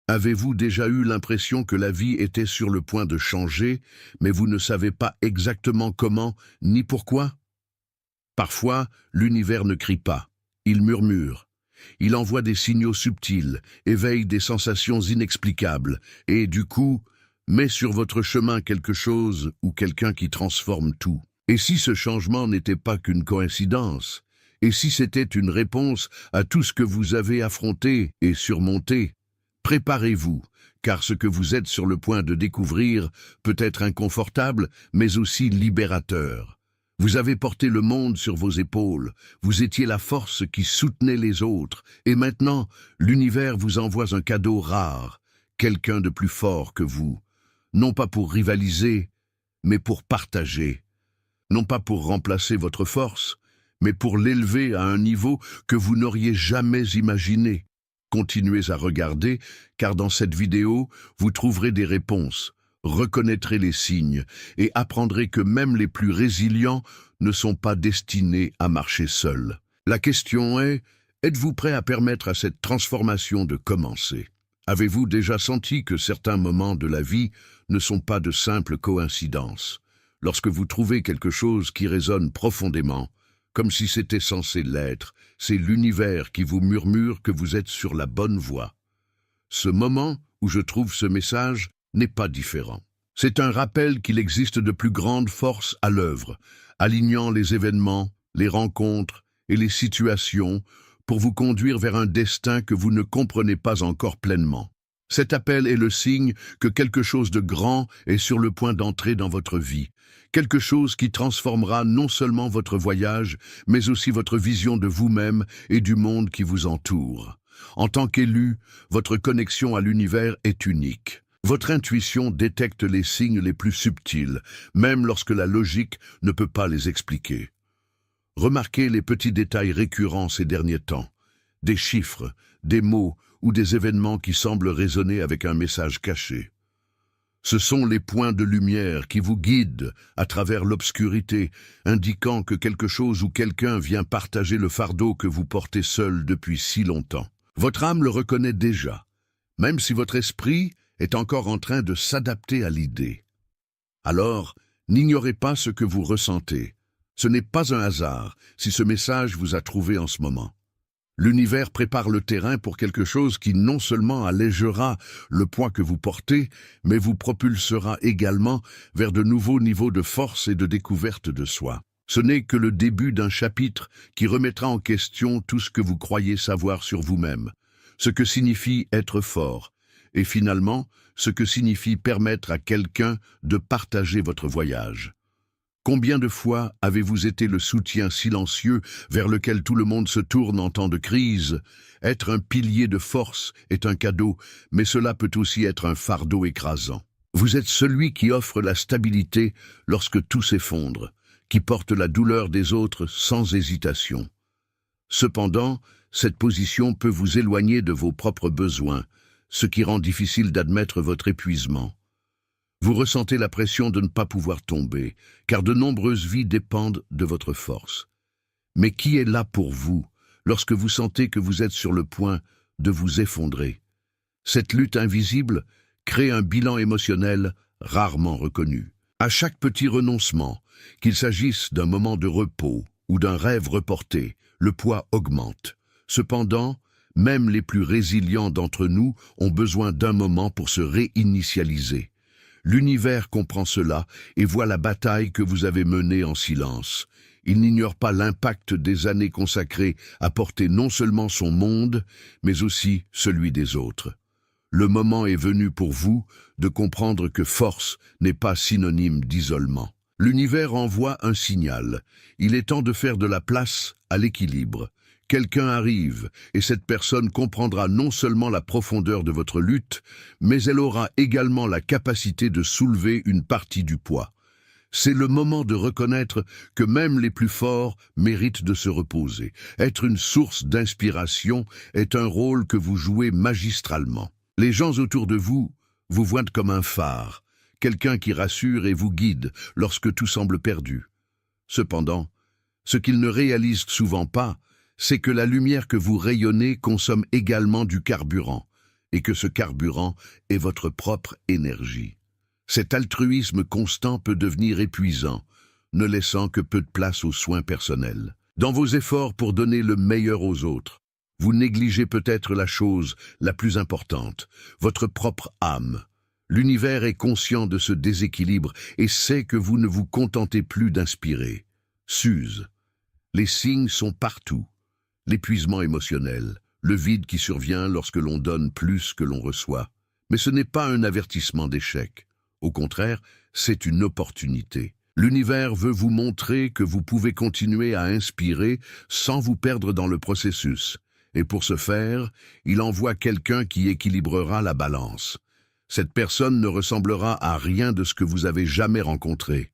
Avez-vous déjà eu l'impression que la vie était sur le point de changer, mais vous ne savez pas exactement comment ni pourquoi? Parfois, l'univers ne crie pas, il murmure. Il envoie des signaux subtils, éveille des sensations inexplicables, et du coup, met sur votre chemin quelque chose ou quelqu'un qui transforme tout. Et si ce changement n'était pas qu'une coïncidence? Et si c'était une réponse à tout ce que vous avez affronté et surmonté? Préparez-vous, car ce que vous êtes sur le point de découvrir peut être inconfortable, mais aussi libérateur. Vous avez porté le monde sur vos épaules, vous étiez la force qui soutenait les autres, et maintenant, l'univers vous envoie un cadeau rare, quelqu'un de plus fort que vous, non pas pour rivaliser, mais pour partager, non pas pour remplacer votre force, mais pour l'élever à un niveau que vous n'auriez jamais imaginé. Continuez à regarder, car dans cette vidéo, vous trouverez des réponses, reconnaîtrez les signes et apprendrez que même les plus résilients ne sont pas destinés à marcher seuls. La question est, êtes-vous prêt à permettre à cette transformation de commencer? Avez-vous déjà senti que certains moments de la vie ne sont pas de simples coïncidences? Lorsque vous trouvez quelque chose qui résonne profondément, comme si c'était censé l'être, c'est l'univers qui vous murmure que vous êtes sur la bonne voie. Ce moment où je trouve ce message n'est pas différent. C'est un rappel qu'il existe de plus grandes forces à l'œuvre, alignant les événements, les rencontres et les situations pour vous conduire vers un destin que vous ne comprenez pas encore pleinement. Cet appel est le signe que quelque chose de grand est sur le point d'entrer dans votre vie, quelque chose qui transformera non seulement votre voyage, mais aussi votre vision de vous-même et du monde qui vous entoure. En tant qu'élu, votre connexion à l'univers est unique. Votre intuition détecte les signes les plus subtils, même lorsque la logique ne peut pas les expliquer. Remarquez les petits détails récurrents ces derniers temps, des chiffres, des mots ou des événements qui semblent résonner avec un message caché. Ce sont les points de lumière qui vous guident à travers l'obscurité, indiquant que quelque chose ou quelqu'un vient partager le fardeau que vous portez seul depuis si longtemps. Votre âme le reconnaît déjà, même si votre esprit est encore en train de s'adapter à l'idée. Alors, n'ignorez pas ce que vous ressentez. Ce n'est pas un hasard si ce message vous a trouvé en ce moment. L'univers prépare le terrain pour quelque chose qui non seulement allégera le poids que vous portez, mais vous propulsera également vers de nouveaux niveaux de force et de découverte de soi. Ce n'est que le début d'un chapitre qui remettra en question tout ce que vous croyez savoir sur vous-même, ce que signifie être fort, et finalement, ce que signifie permettre à quelqu'un de partager votre voyage. Combien de fois avez-vous été le soutien silencieux vers lequel tout le monde se tourne en temps de crise? Être un pilier de force est un cadeau, mais cela peut aussi être un fardeau écrasant. Vous êtes celui qui offre la stabilité lorsque tout s'effondre, qui porte la douleur des autres sans hésitation. Cependant, cette position peut vous éloigner de vos propres besoins, ce qui rend difficile d'admettre votre épuisement. Vous ressentez la pression de ne pas pouvoir tomber, car de nombreuses vies dépendent de votre force. Mais qui est là pour vous lorsque vous sentez que vous êtes sur le point de vous effondrer? Cette lutte invisible crée un bilan émotionnel rarement reconnu. À chaque petit renoncement, qu'il s'agisse d'un moment de repos ou d'un rêve reporté, le poids augmente. Cependant, même les plus résilients d'entre nous ont besoin d'un moment pour se réinitialiser. L'univers comprend cela et voit la bataille que vous avez menée en silence. Il n'ignore pas l'impact des années consacrées à porter non seulement son monde, mais aussi celui des autres. Le moment est venu pour vous de comprendre que force n'est pas synonyme d'isolement. L'univers envoie un signal. Il est temps de faire de la place à l'équilibre. Quelqu'un arrive, et cette personne comprendra non seulement la profondeur de votre lutte, mais elle aura également la capacité de soulever une partie du poids. C'est le moment de reconnaître que même les plus forts méritent de se reposer. Être une source d'inspiration est un rôle que vous jouez magistralement. Les gens autour de vous vous voient comme un phare, quelqu'un qui rassure et vous guide lorsque tout semble perdu. Cependant, ce qu'ils ne réalisent souvent pas, c'est que la lumière que vous rayonnez consomme également du carburant, et que ce carburant est votre propre énergie. Cet altruisme constant peut devenir épuisant, ne laissant que peu de place aux soins personnels. Dans vos efforts pour donner le meilleur aux autres, vous négligez peut-être la chose la plus importante, votre propre âme. L'univers est conscient de ce déséquilibre et sait que vous ne vous contentez plus d'inspirer. S'use. Les signes sont partout. L'épuisement émotionnel, le vide qui survient lorsque l'on donne plus que l'on reçoit. Mais ce n'est pas un avertissement d'échec. Au contraire, c'est une opportunité. L'univers veut vous montrer que vous pouvez continuer à inspirer sans vous perdre dans le processus. Et pour ce faire, il envoie quelqu'un qui équilibrera la balance. Cette personne ne ressemblera à rien de ce que vous avez jamais rencontré.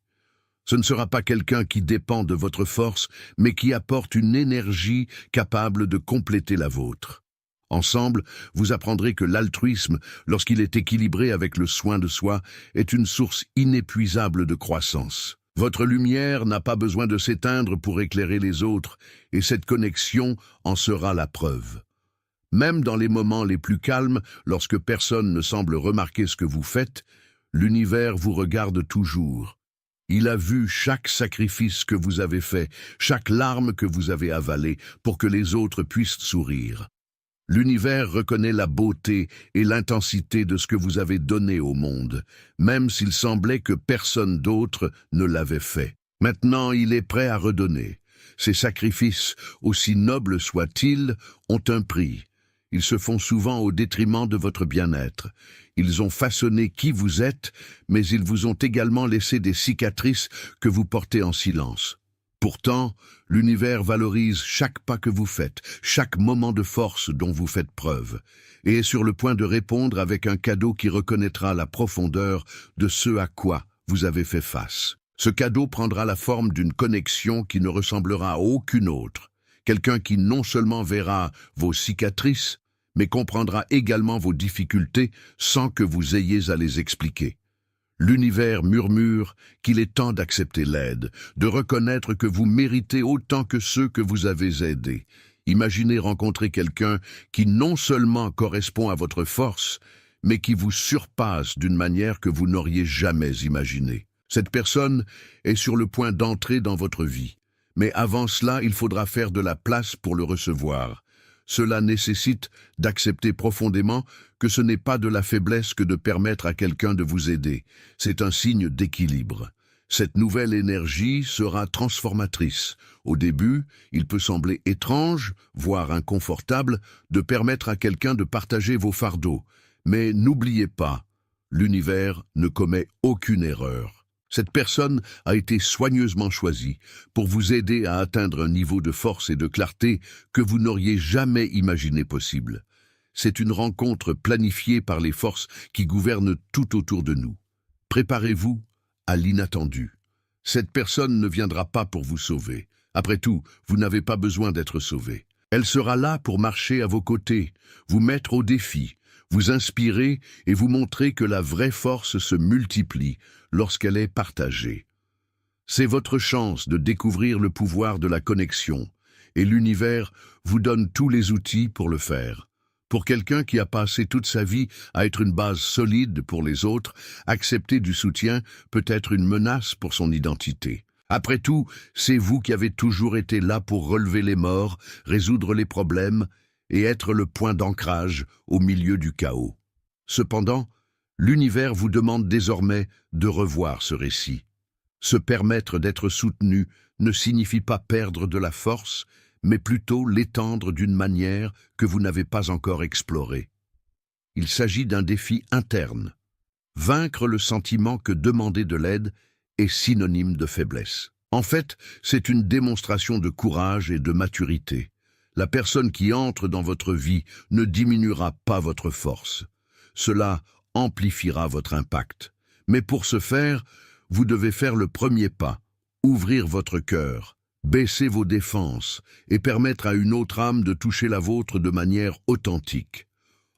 Ce ne sera pas quelqu'un qui dépend de votre force, mais qui apporte une énergie capable de compléter la vôtre. Ensemble, vous apprendrez que l'altruisme, lorsqu'il est équilibré avec le soin de soi, est une source inépuisable de croissance. Votre lumière n'a pas besoin de s'éteindre pour éclairer les autres, et cette connexion en sera la preuve. Même dans les moments les plus calmes, lorsque personne ne semble remarquer ce que vous faites, l'univers vous regarde toujours. Il a vu chaque sacrifice que vous avez fait, chaque larme que vous avez avalée, pour que les autres puissent sourire. L'univers reconnaît la beauté et l'intensité de ce que vous avez donné au monde, même s'il semblait que personne d'autre ne l'avait fait. Maintenant, il est prêt à redonner. Ces sacrifices, aussi nobles soient-ils, ont un prix. Ils se font souvent au détriment de votre bien-être. Ils ont façonné qui vous êtes, mais ils vous ont également laissé des cicatrices que vous portez en silence. Pourtant, l'univers valorise chaque pas que vous faites, chaque moment de force dont vous faites preuve, et est sur le point de répondre avec un cadeau qui reconnaîtra la profondeur de ce à quoi vous avez fait face. Ce cadeau prendra la forme d'une connexion qui ne ressemblera à aucune autre. Quelqu'un qui non seulement verra vos cicatrices, mais comprendra également vos difficultés sans que vous ayez à les expliquer. L'univers murmure qu'il est temps d'accepter l'aide, de reconnaître que vous méritez autant que ceux que vous avez aidés. Imaginez rencontrer quelqu'un qui non seulement correspond à votre force, mais qui vous surpasse d'une manière que vous n'auriez jamais imaginée. Cette personne est sur le point d'entrer dans votre vie. Mais avant cela, il faudra faire de la place pour le recevoir. Cela nécessite d'accepter profondément que ce n'est pas de la faiblesse que de permettre à quelqu'un de vous aider. C'est un signe d'équilibre. Cette nouvelle énergie sera transformatrice. Au début, il peut sembler étrange, voire inconfortable, de permettre à quelqu'un de partager vos fardeaux. Mais n'oubliez pas, l'univers ne commet aucune erreur. Cette personne a été soigneusement choisie pour vous aider à atteindre un niveau de force et de clarté que vous n'auriez jamais imaginé possible. C'est une rencontre planifiée par les forces qui gouvernent tout autour de nous. Préparez-vous à l'inattendu. Cette personne ne viendra pas pour vous sauver. Après tout, vous n'avez pas besoin d'être sauvé. Elle sera là pour marcher à vos côtés, vous mettre au défi, vous inspirer et vous montrer que la vraie force se multiplie lorsqu'elle est partagée. C'est votre chance de découvrir le pouvoir de la connexion, et l'univers vous donne tous les outils pour le faire. Pour quelqu'un qui a passé toute sa vie à être une base solide pour les autres, accepter du soutien peut être une menace pour son identité. Après tout, c'est vous qui avez toujours été là pour relever les morts, résoudre les problèmes et être le point d'ancrage au milieu du chaos. Cependant, l'univers vous demande désormais de revoir ce récit. Se permettre d'être soutenu ne signifie pas perdre de la force, mais plutôt l'étendre d'une manière que vous n'avez pas encore explorée. Il s'agit d'un défi interne. Vaincre le sentiment que demander de l'aide est synonyme de faiblesse. En fait, c'est une démonstration de courage et de maturité. La personne qui entre dans votre vie ne diminuera pas votre force. Cela amplifiera votre impact. Mais pour ce faire, vous devez faire le premier pas, ouvrir votre cœur, baisser vos défenses et permettre à une autre âme de toucher la vôtre de manière authentique.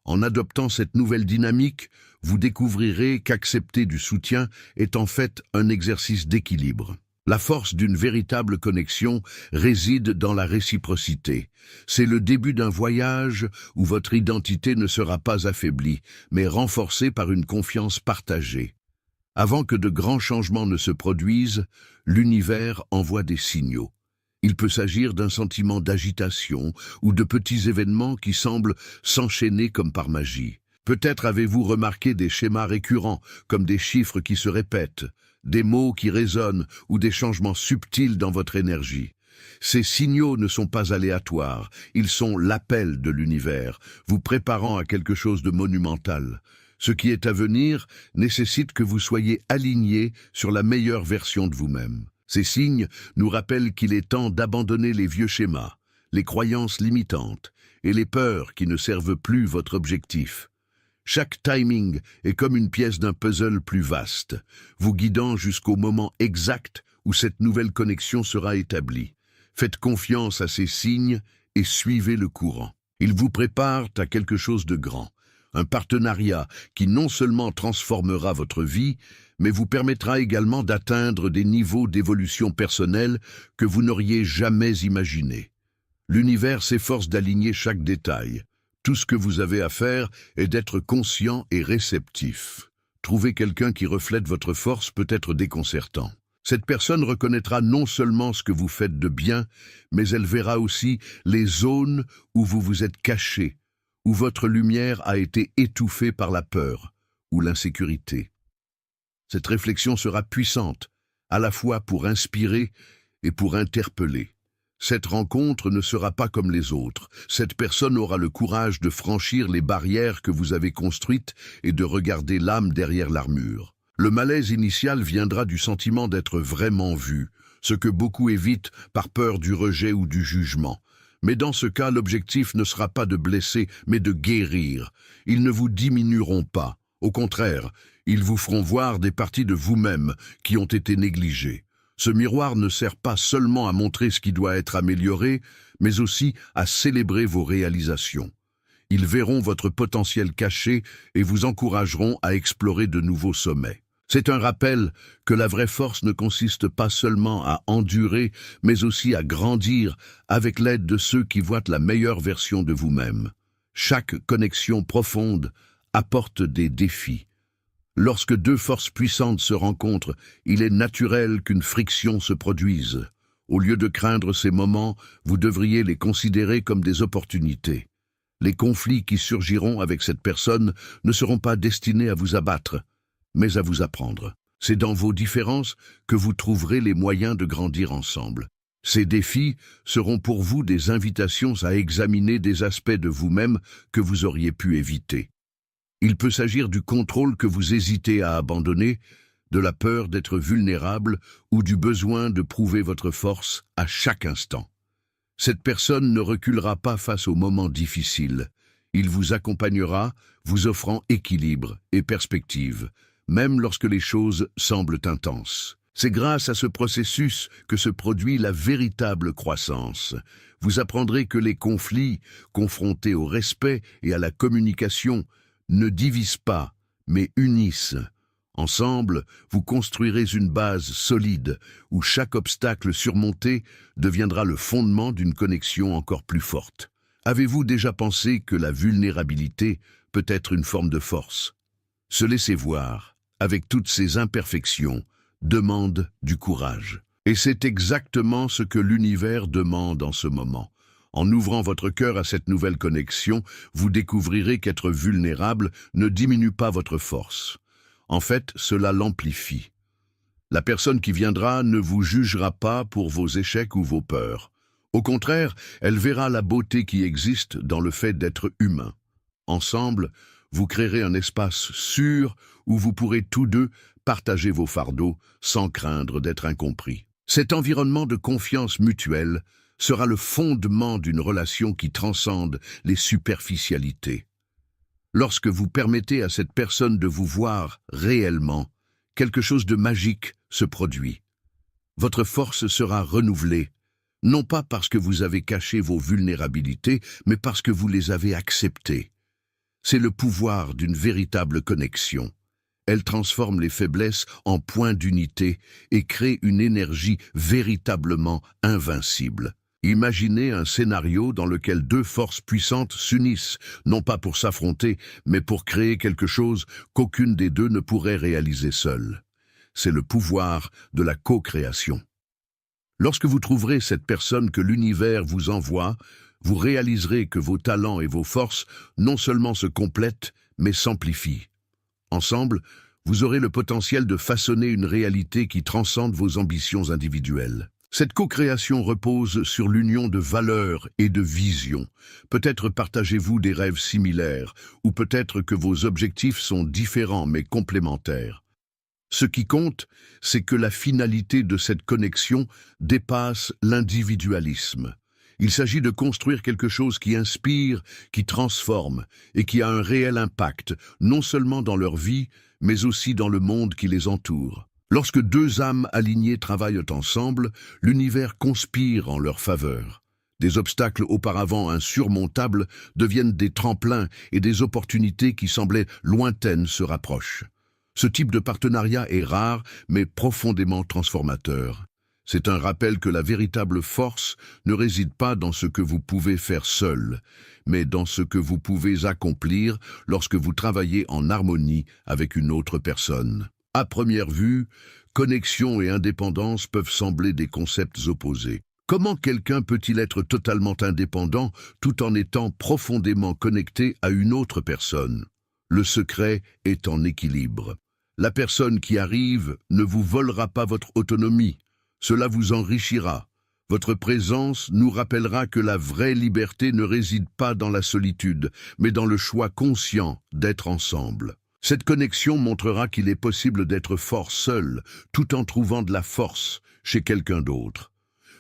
En adoptant cette nouvelle dynamique, vous découvrirez qu'accepter du soutien est en fait un exercice d'équilibre. La force d'une véritable connexion réside dans la réciprocité. C'est le début d'un voyage où votre identité ne sera pas affaiblie, mais renforcée par une confiance partagée. Avant que de grands changements ne se produisent, l'univers envoie des signaux. Il peut s'agir d'un sentiment d'agitation ou de petits événements qui semblent s'enchaîner comme par magie. Peut-être avez-vous remarqué des schémas récurrents, comme des chiffres qui se répètent, des mots qui résonnent ou des changements subtils dans votre énergie. Ces signaux ne sont pas aléatoires, ils sont l'appel de l'univers, vous préparant à quelque chose de monumental. Ce qui est à venir nécessite que vous soyez aligné sur la meilleure version de vous-même. Ces signes nous rappellent qu'il est temps d'abandonner les vieux schémas, les croyances limitantes et les peurs qui ne servent plus votre objectif. Chaque timing est comme une pièce d'un puzzle plus vaste, vous guidant jusqu'au moment exact où cette nouvelle connexion sera établie. Faites confiance à ces signes et suivez le courant. Ils vous préparent à quelque chose de grand, un partenariat qui non seulement transformera votre vie, mais vous permettra également d'atteindre des niveaux d'évolution personnelle que vous n'auriez jamais imaginés. L'univers s'efforce d'aligner chaque détail. Tout ce que vous avez à faire est d'être conscient et réceptif. Trouver quelqu'un qui reflète votre force peut être déconcertant. Cette personne reconnaîtra non seulement ce que vous faites de bien, mais elle verra aussi les zones où vous vous êtes caché, où votre lumière a été étouffée par la peur ou l'insécurité. Cette réflexion sera puissante, à la fois pour inspirer et pour interpeller. Cette rencontre ne sera pas comme les autres. Cette personne aura le courage de franchir les barrières que vous avez construites et de regarder l'âme derrière l'armure. Le malaise initial viendra du sentiment d'être vraiment vu, ce que beaucoup évitent par peur du rejet ou du jugement. Mais dans ce cas, l'objectif ne sera pas de blesser, mais de guérir. Ils ne vous diminueront pas. Au contraire, ils vous feront voir des parties de vous-même qui ont été négligées. Ce miroir ne sert pas seulement à montrer ce qui doit être amélioré, mais aussi à célébrer vos réalisations. Ils verront votre potentiel caché et vous encourageront à explorer de nouveaux sommets. C'est un rappel que la vraie force ne consiste pas seulement à endurer, mais aussi à grandir avec l'aide de ceux qui voient la meilleure version de vous-même. Chaque connexion profonde apporte des défis. Lorsque deux forces puissantes se rencontrent, il est naturel qu'une friction se produise. Au lieu de craindre ces moments, vous devriez les considérer comme des opportunités. Les conflits qui surgiront avec cette personne ne seront pas destinés à vous abattre, mais à vous apprendre. C'est dans vos différences que vous trouverez les moyens de grandir ensemble. Ces défis seront pour vous des invitations à examiner des aspects de vous-même que vous auriez pu éviter. Il peut s'agir du contrôle que vous hésitez à abandonner, de la peur d'être vulnérable ou du besoin de prouver votre force à chaque instant. Cette personne ne reculera pas face aux moments difficiles. Il vous accompagnera, vous offrant équilibre et perspective, même lorsque les choses semblent intenses. C'est grâce à ce processus que se produit la véritable croissance. Vous apprendrez que les conflits, confrontés au respect et à la communication, ne divisent pas, mais unissent. Ensemble, vous construirez une base solide où chaque obstacle surmonté deviendra le fondement d'une connexion encore plus forte. Avez-vous déjà pensé que la vulnérabilité peut être une forme de force? Se laisser voir, avec toutes ses imperfections, demande du courage. Et c'est exactement ce que l'univers demande en ce moment. En ouvrant votre cœur à cette nouvelle connexion, vous découvrirez qu'être vulnérable ne diminue pas votre force. En fait, cela l'amplifie. La personne qui viendra ne vous jugera pas pour vos échecs ou vos peurs. Au contraire, elle verra la beauté qui existe dans le fait d'être humain. Ensemble, vous créerez un espace sûr où vous pourrez tous deux partager vos fardeaux sans craindre d'être incompris. Cet environnement de confiance mutuelle sera le fondement d'une relation qui transcende les superficialités. Lorsque vous permettez à cette personne de vous voir réellement, quelque chose de magique se produit. Votre force sera renouvelée, non pas parce que vous avez caché vos vulnérabilités, mais parce que vous les avez acceptées. C'est le pouvoir d'une véritable connexion. Elle transforme les faiblesses en points d'unité et crée une énergie véritablement invincible. Imaginez un scénario dans lequel deux forces puissantes s'unissent, non pas pour s'affronter, mais pour créer quelque chose qu'aucune des deux ne pourrait réaliser seule. C'est le pouvoir de la co-création. Lorsque vous trouverez cette personne que l'univers vous envoie, vous réaliserez que vos talents et vos forces non seulement se complètent, mais s'amplifient. Ensemble, vous aurez le potentiel de façonner une réalité qui transcende vos ambitions individuelles. Cette co-création repose sur l'union de valeurs et de visions. Peut-être partagez-vous des rêves similaires, ou peut-être que vos objectifs sont différents mais complémentaires. Ce qui compte, c'est que la finalité de cette connexion dépasse l'individualisme. Il s'agit de construire quelque chose qui inspire, qui transforme et qui a un réel impact, non seulement dans leur vie, mais aussi dans le monde qui les entoure. Lorsque deux âmes alignées travaillent ensemble, l'univers conspire en leur faveur. Des obstacles auparavant insurmontables deviennent des tremplins et des opportunités qui semblaient lointaines se rapprochent. Ce type de partenariat est rare, mais profondément transformateur. C'est un rappel que la véritable force ne réside pas dans ce que vous pouvez faire seul, mais dans ce que vous pouvez accomplir lorsque vous travaillez en harmonie avec une autre personne. À première vue, connexion et indépendance peuvent sembler des concepts opposés. Comment quelqu'un peut-il être totalement indépendant tout en étant profondément connecté à une autre personne? Le secret est en équilibre. La personne qui arrive ne vous volera pas votre autonomie. Cela vous enrichira. Votre présence nous rappellera que la vraie liberté ne réside pas dans la solitude, mais dans le choix conscient d'être ensemble. Cette connexion montrera qu'il est possible d'être fort seul, tout en trouvant de la force chez quelqu'un d'autre.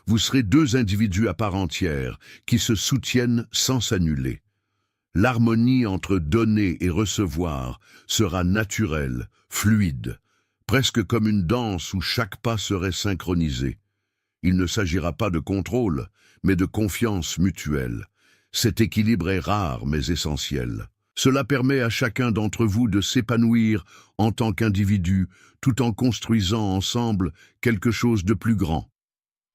Vous serez deux individus à part entière, qui se soutiennent sans s'annuler. L'harmonie entre donner et recevoir sera naturelle, fluide, presque comme une danse où chaque pas serait synchronisé. Il ne s'agira pas de contrôle, mais de confiance mutuelle. Cet équilibre est rare mais essentiel. Cela permet à chacun d'entre vous de s'épanouir en tant qu'individu, tout en construisant ensemble quelque chose de plus grand.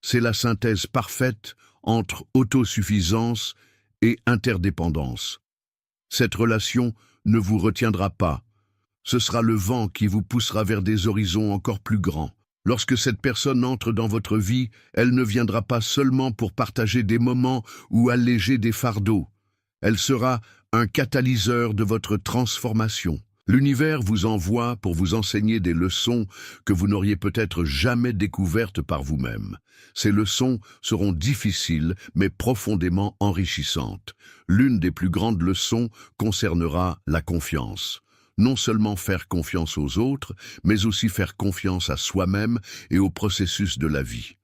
C'est la synthèse parfaite entre autosuffisance et interdépendance. Cette relation ne vous retiendra pas. Ce sera le vent qui vous poussera vers des horizons encore plus grands. Lorsque cette personne entre dans votre vie, elle ne viendra pas seulement pour partager des moments ou alléger des fardeaux. Elle sera un catalyseur de votre transformation. L'univers vous envoie pour vous enseigner des leçons que vous n'auriez peut-être jamais découvertes par vous-même. Ces leçons seront difficiles, mais profondément enrichissantes. L'une des plus grandes leçons concernera la confiance. Non seulement faire confiance aux autres, mais aussi faire confiance à soi-même et au processus de la vie.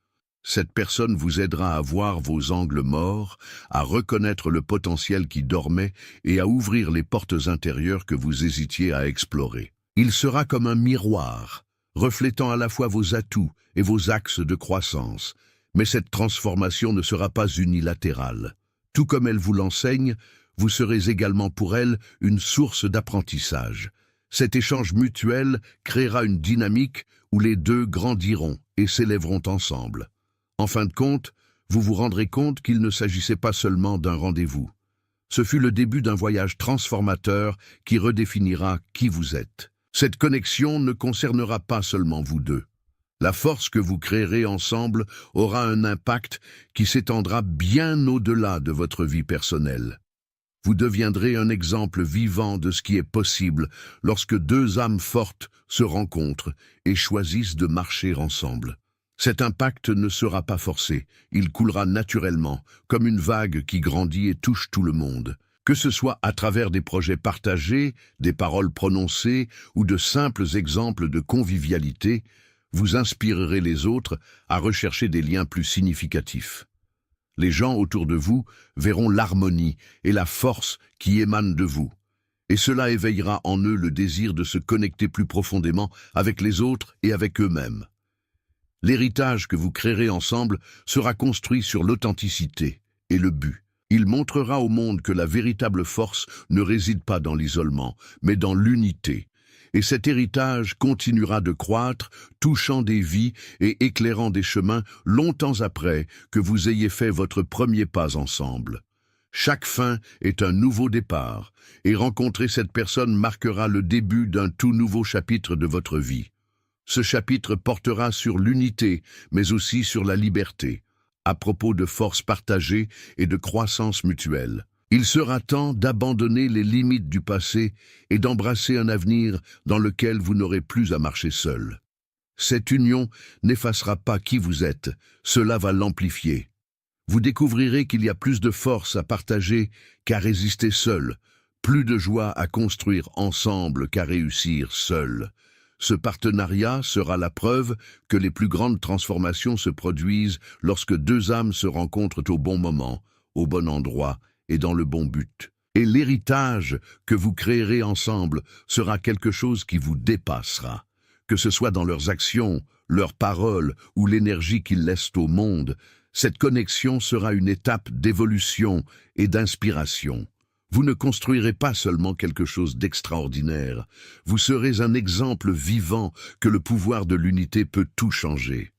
Cette personne vous aidera à voir vos angles morts, à reconnaître le potentiel qui dormait et à ouvrir les portes intérieures que vous hésitiez à explorer. Il sera comme un miroir, reflétant à la fois vos atouts et vos axes de croissance. Mais cette transformation ne sera pas unilatérale. Tout comme elle vous l'enseigne, vous serez également pour elle une source d'apprentissage. Cet échange mutuel créera une dynamique où les deux grandiront et s'élèveront ensemble. En fin de compte, vous vous rendrez compte qu'il ne s'agissait pas seulement d'un rendez-vous. Ce fut le début d'un voyage transformateur qui redéfinira qui vous êtes. Cette connexion ne concernera pas seulement vous deux. La force que vous créerez ensemble aura un impact qui s'étendra bien au-delà de votre vie personnelle. Vous deviendrez un exemple vivant de ce qui est possible lorsque deux âmes fortes se rencontrent et choisissent de marcher ensemble. Cet impact ne sera pas forcé, il coulera naturellement, comme une vague qui grandit et touche tout le monde. Que ce soit à travers des projets partagés, des paroles prononcées ou de simples exemples de convivialité, vous inspirerez les autres à rechercher des liens plus significatifs. Les gens autour de vous verront l'harmonie et la force qui émanent de vous, et cela éveillera en eux le désir de se connecter plus profondément avec les autres et avec eux-mêmes. L'héritage que vous créerez ensemble sera construit sur l'authenticité et le but. Il montrera au monde que la véritable force ne réside pas dans l'isolement, mais dans l'unité, Et cet héritage continuera de croître, touchant des vies et éclairant des chemins longtemps après que vous ayez fait votre premier pas ensemble. Chaque fin est un nouveau départ, et rencontrer cette personne marquera le début d'un tout nouveau chapitre de votre vie. Ce chapitre portera sur l'unité, mais aussi sur la liberté, à propos de forces partagées et de croissance mutuelle. Il sera temps d'abandonner les limites du passé et d'embrasser un avenir dans lequel vous n'aurez plus à marcher seul. Cette union n'effacera pas qui vous êtes, cela va l'amplifier. Vous découvrirez qu'il y a plus de force à partager qu'à résister seul, plus de joie à construire ensemble qu'à réussir seul. Ce partenariat sera la preuve que les plus grandes transformations se produisent lorsque deux âmes se rencontrent au bon moment, au bon endroit et dans le bon but. Et l'héritage que vous créerez ensemble sera quelque chose qui vous dépassera. Que ce soit dans leurs actions, leurs paroles ou l'énergie qu'ils laissent au monde, cette connexion sera une étape d'évolution et d'inspiration. Vous ne construirez pas seulement quelque chose d'extraordinaire, vous serez un exemple vivant que le pouvoir de l'unité peut tout changer.